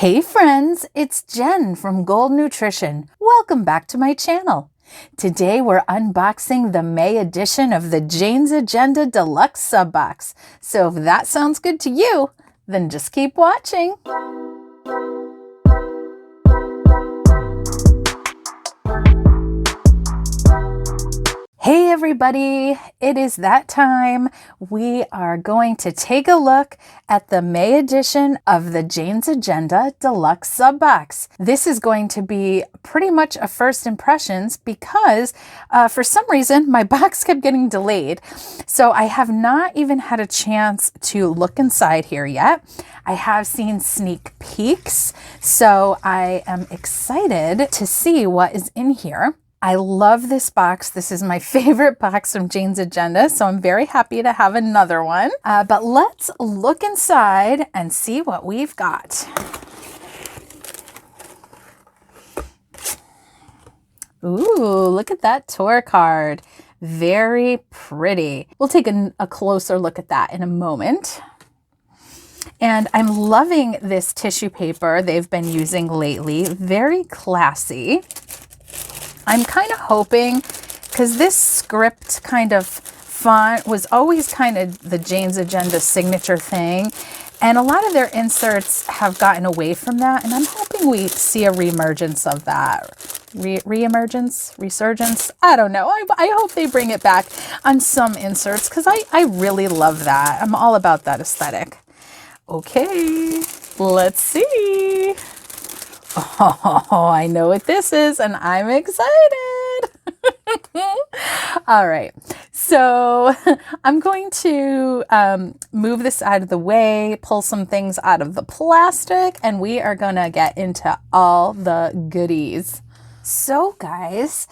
Hey friends, it's Jen from Gold Nutrition. Welcome back to my channel. Today we're unboxing the May edition of the Jane's Agenda Deluxe sub box. So if that sounds good to you, then just keep watching. Hey everybody, it is that time. We are going to take a look at the May edition of the Jane's Agenda Deluxe sub box. This is going to be pretty much a first impressions because for some reason my box kept getting delayed. So I have not even had a chance to look inside here yet. I have seen sneak peeks, so I am excited to see what is in here. I love this box. This is my favorite box from Jane's Agenda, so I'm very happy to have another one. But let's look inside and see what we've got. Ooh, look at that tour card. Very pretty. We'll take a closer look at that in a moment. And I'm loving this tissue paper they've been using lately. Very classy. I'm kind of hoping, because this script kind of font was always kind of the Jane's Agenda signature thing, and a lot of their inserts have gotten away from that, and I'm hoping we see a reemergence of that. Resurgence? I don't know. I hope they bring it back on some inserts, because I really love that. I'm all about that aesthetic. Okay, let's see. Oh, I know what this is, and I'm excited. All right, so I'm going to move this out of the way, pull some things out of the plastic, and we are going to get into all the goodies. So guys,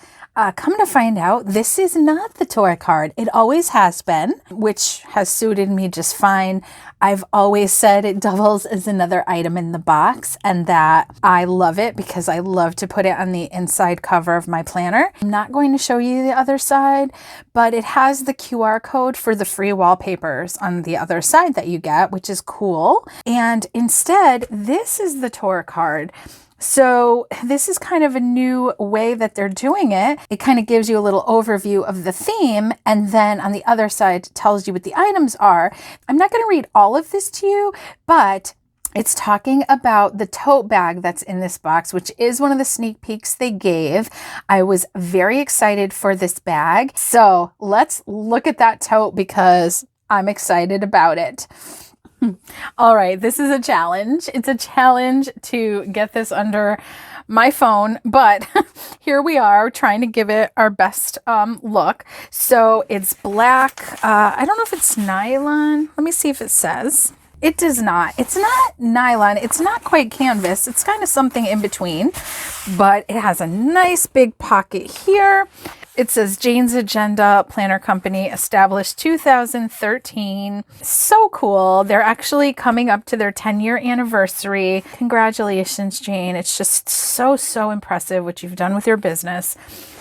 come to find out, this is not the tour card. It always has been, which has suited me just fine. I've always said it doubles as another item in the box, and that I love it because I love to put it on the inside cover of my planner. I'm not going to show you the other side, but it has the QR code for the free wallpapers on the other side that you get, which is cool. And instead, this is the tour card. So this is kind of a new way that they're doing it. It kind of gives you a little overview of the theme, and then on the other side tells you what the items are. I'm not going to read all of this to you, but it's talking about the tote bag that's in this box, which is one of the sneak peeks they gave. I was very excited for this bag. So let's look at that tote because I'm excited about it. All right, this is a challenge. It's a challenge to get this under my phone, but here we are trying to give it our best look. So it's black. I don't know if it's nylon. Let me see if it says. It does not. It's not nylon. It's not quite canvas. It's kind of something in between, but it has a nice big pocket here. It says Jane's Agenda Planner Company, established 2013. So cool. They're actually coming up to their 10-year anniversary. Congratulations, Jane. It's just so impressive what you've done with your business.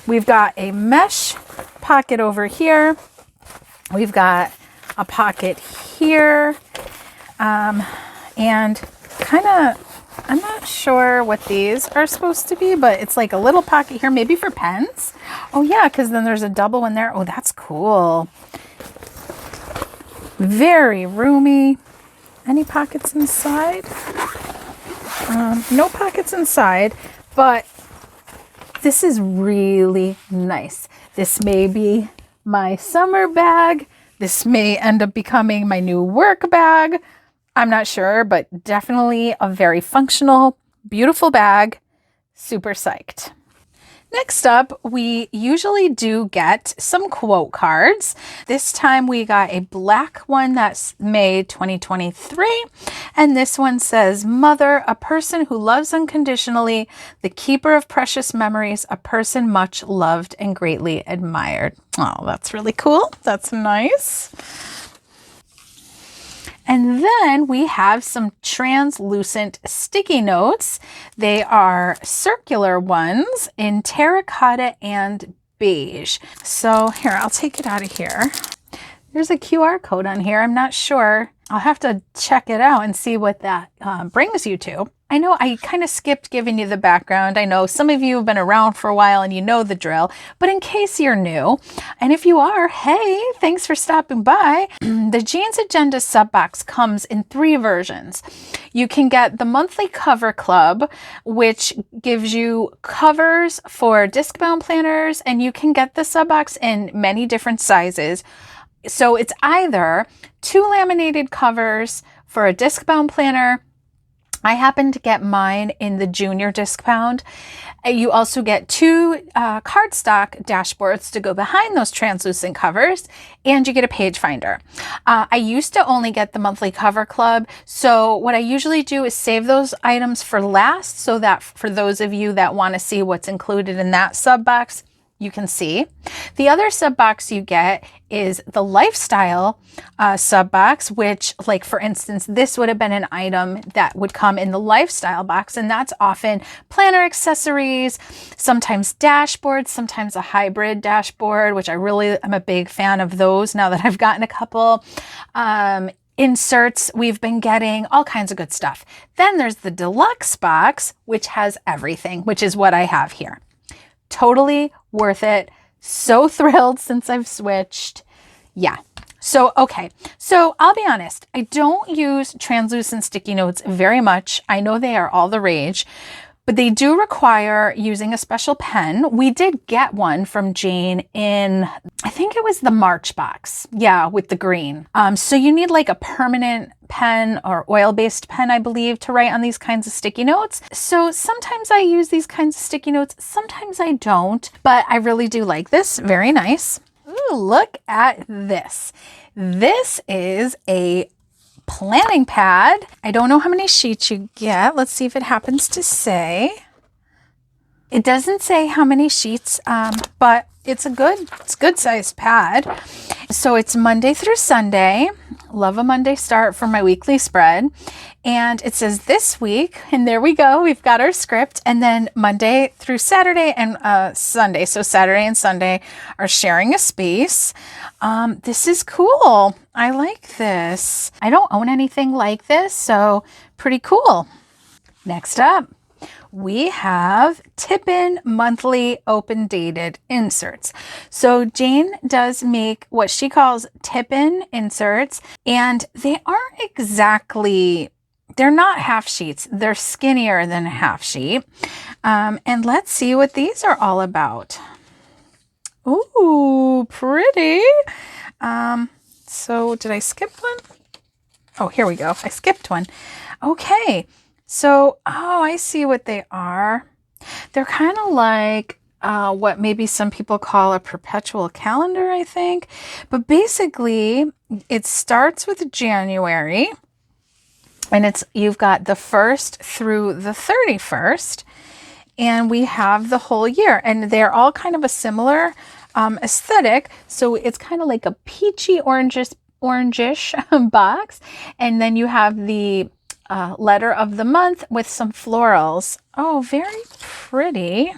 We've got a mesh pocket over here. We've got a pocket here. And kind of, I'm not sure what these are supposed to be, but it's like a little pocket here, maybe for pens. Oh yeah, because then there's a double one there. Oh, that's cool. Very roomy. Any pockets inside? No pockets inside, but this is really nice. This may be my summer bag. This may end up becoming my new work bag. I'm not sure, but definitely a very functional, beautiful bag. Super psyched. Next up, we usually do get some quote cards. This time we got a black one that's May 2023. And this one says, Mother, a person who loves unconditionally, the keeper of precious memories, a person much loved and greatly admired. Oh, that's really cool. That's nice. And then we have some translucent sticky notes. They are circular ones in terracotta and beige. So here, I'll take it out of here. There's a QR code on here. I'm not sure I'll have to check it out and see what that brings you to. I know I kind of skipped giving you the background. I know some of you have been around for a while and you know the drill, but in case you're new, and if you are, hey, thanks for stopping by. The Jeans Agenda sub box comes in 3 versions. You can get the monthly cover club, which gives you covers for disc-bound planners, and you can get the sub box in many different sizes. So it's either 2 laminated covers for a disc-bound planner. I happen to get mine in the junior disc-bound. You also get 2 cardstock dashboards to go behind those translucent covers, and you get a page finder. I used to only get the monthly cover club, so what I usually do is save those items for last, so that for those of you that want to see what's included in that sub box, you can see. The other sub box you get is the lifestyle sub box, which, like for instance, this would have been an item that would come in the lifestyle box, and that's often planner accessories, sometimes dashboards, sometimes a hybrid dashboard, which I really am a big fan of those now that I've gotten a couple. Inserts, we've been getting all kinds of good stuff. Then there's the deluxe box, which has everything, which is what I have here. Totally worth it. So thrilled since I've switched. Yeah. So, okay. So I'll be honest. I don't use translucent sticky notes very much. I know they are all the rage, but they do require using a special pen. We did get one from Jane in, I think it was the March box. Yeah, with the green. So you need like a permanent pen or oil-based pen, I believe, to write on these kinds of sticky notes. So sometimes I use these kinds of sticky notes, sometimes I don't, but I really do like this. Very nice. Ooh, look at this. This is a planning pad. I don't know how many sheets you get. Let's see if it happens to say. It doesn't say how many sheets, but it's a good sized pad. So it's Monday through Sunday. Love a Monday start for my weekly spread. And it says this week, and there we go. We've got our script. And then Monday through Saturday and Sunday. So Saturday and Sunday are sharing a space. This is cool. I like this. I don't own anything like this, so pretty cool. Next up, we have tip-in monthly open-dated inserts. So Jane does make what she calls tip-in inserts, and they aren't exactly, they're not half sheets. They're skinnier than a half sheet. And let's see what these are all about. Ooh, pretty. So did I skip one? Oh, here we go. I skipped one. Okay. So, oh, I see what they are. They're kind of like what maybe some people call a perpetual calendar, I think. But basically, it starts with January, and you've got the 1st through the 31st, and we have the whole year. And they're all kind of a similar aesthetic. So it's kind of like a peachy orangish box. And then you have the letter of the month with some florals. Oh, very pretty.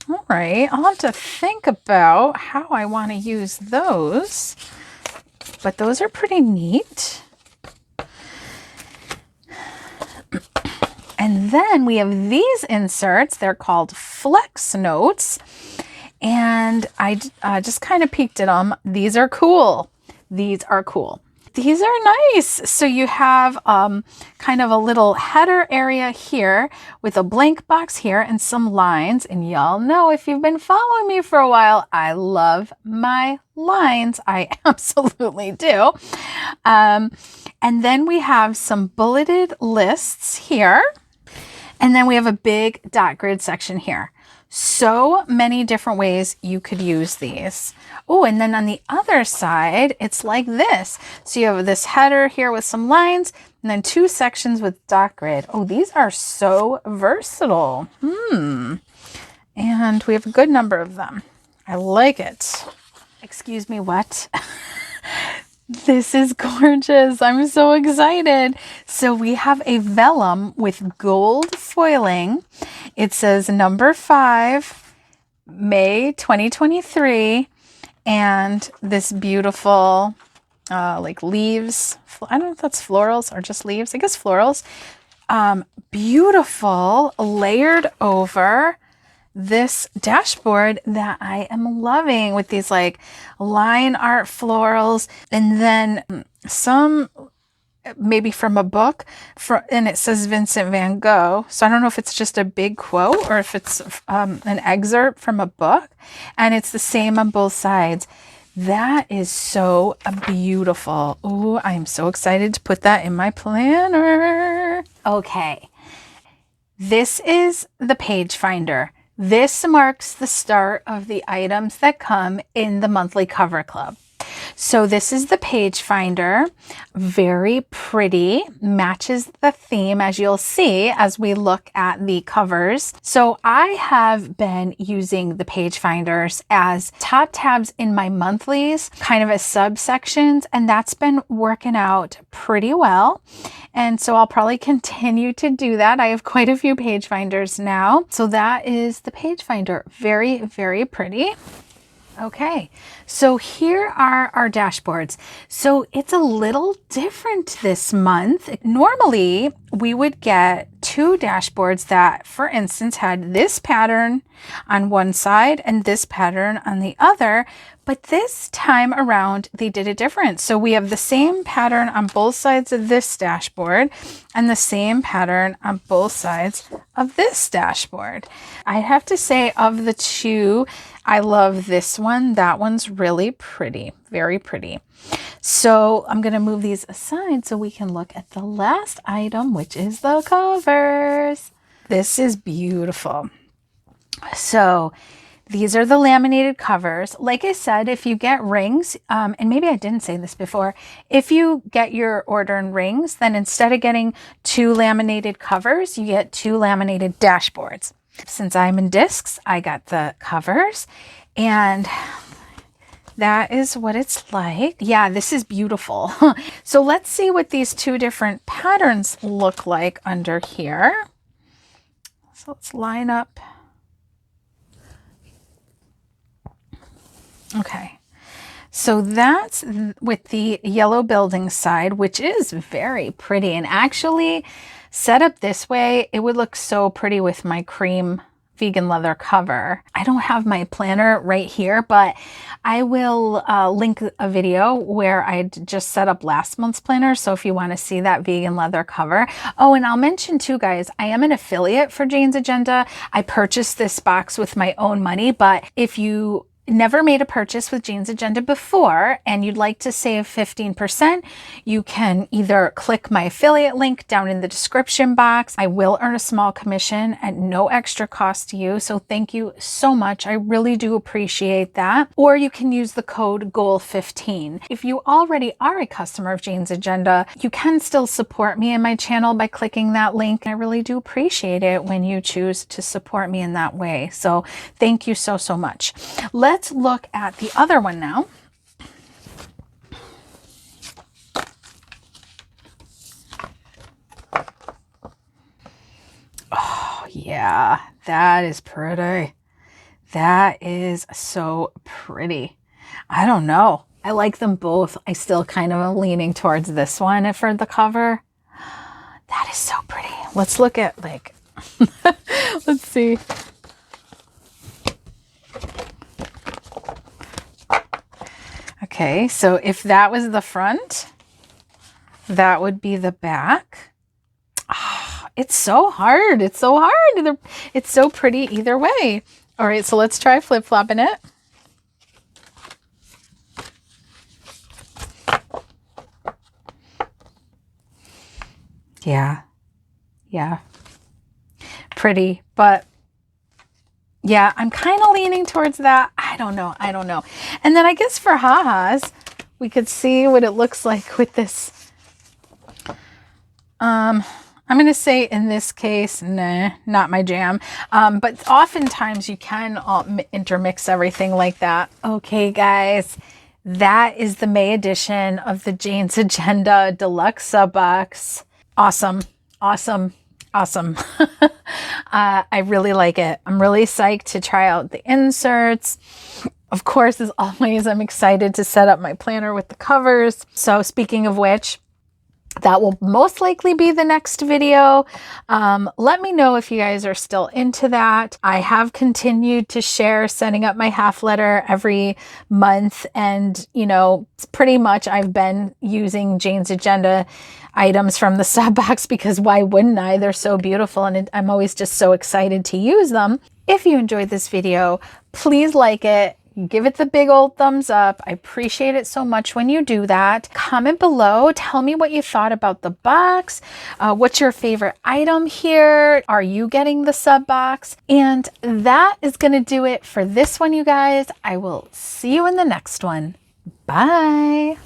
All right, I'll have to think about how I want to use those, but those are pretty neat. And then we have these inserts. They're called Flex Notes, and I just kind of peeked at them. These are cool. These are cool. These are nice. So you have kind of a little header area here with a blank box here and some lines. And y'all know, if you've been following me for a while, I love my lines. I absolutely do. And then we have some bulleted lists here. And then we have a big dot grid section here. So many different ways you could use these. Oh, and then on the other side, it's like this. So you have this header here with some lines, and then 2 sections with dot grid. Oh, these are so versatile. And we have a good number of them. I like it. Excuse me, what? This is gorgeous. I'm so excited. So we have a vellum with gold foiling. It says number 5, May 2023. And this beautiful like leaves. I don't know if that's florals or just leaves. I guess florals. Beautiful layered over this dashboard that I am loving with these like line art florals, and then some maybe from a book, and it says Vincent van Gogh. So I don't know if it's just a big quote or if it's an excerpt from a book, and it's the same on both sides. That is so beautiful. Ooh, I'm so excited to put that in my planner. Okay, this is the page finder. This marks the start of the items that come in the monthly cover club. So this is the page finder, very pretty, matches the theme as you'll see as we look at the covers. So I have been using the page finders as top tabs in my monthlies, kind of as subsections, and that's been working out pretty well. And so I'll probably continue to do that. I have quite a few page finders now. So that is the page finder, very, very pretty. Okay, so here are our dashboards. So it's a little different this month. Normally, we would get two dashboards that, for instance, had this pattern on one side and this pattern on the other. But this time around, they did it different. So we have the same pattern on both sides of this dashboard and the same pattern on both sides of this dashboard. I have to say, of the two, I love this one. That one's really pretty, very pretty. So I'm going to move these aside so we can look at the last item, which is the covers. This is beautiful. So these are the laminated covers. Like I said, if you get rings, and maybe I didn't say this before, if you get your order in rings, then instead of getting two laminated covers, you get two laminated dashboards. Since I'm in discs, I got the covers, and that is what it's like. Yeah, this is beautiful. So let's see what these two different patterns look like under here. So let's line up. Okay, so that's with the yellow building side, which is very pretty, and actually set up this way, it would look so pretty with my cream vegan leather cover. I don't have my planner right here, but I will link a video where I just set up last month's planner. So if you want to see that vegan leather cover. Oh, and I'll mention too, guys, I am an affiliate for Jane's Agenda. I purchased this box with my own money, but if you never made a purchase with Jane's Agenda before and you'd like to save 15%, you can either click my affiliate link down in the description box. I will earn a small commission at no extra cost to you. So thank you so much. I really do appreciate that. Or you can use the code GOAL15. If you already are a customer of Jane's Agenda, you can still support me and my channel by clicking that link. I really do appreciate it when you choose to support me in that way. So thank you so, so much. Let's look at the other one now. Oh, yeah, that is pretty. That is so pretty. I don't know. I like them both. I still kind of am leaning towards this one for the cover. That is so pretty. Let's look at like, let's see. Okay, so if that was the front, that would be the back. Oh, it's so hard. It's so hard. It's so pretty either way. All right, so let's try flip-flopping it. Yeah. Pretty, but yeah, I'm kind of leaning towards that. I don't know. And then I guess for ha-has, we could see what it looks like with this. I'm going to say in this case, nah, not my jam. But oftentimes you can intermix everything like that. Okay, guys, that is the May edition of the Jane's Agenda Deluxe Sub Box. Awesome. I really like it. I'm really psyched to try out the inserts. Of course, as always, I'm excited to set up my planner with the covers. So speaking of which, that will most likely be the next video. Let me know if you guys are still into that. I have continued to share setting up my half letter every month. And, you know, pretty much I've been using Jane's Agenda items from the sub box because why wouldn't I? They're so beautiful and I'm always just so excited to use them. If you enjoyed this video, please like it. Give it the big old thumbs up. I appreciate it so much when you do that. Comment below. Tell me what you thought about the box. What's your favorite item here? Are you getting the sub box? And that is going to do it for this one, you guys. I will see you in the next one. Bye.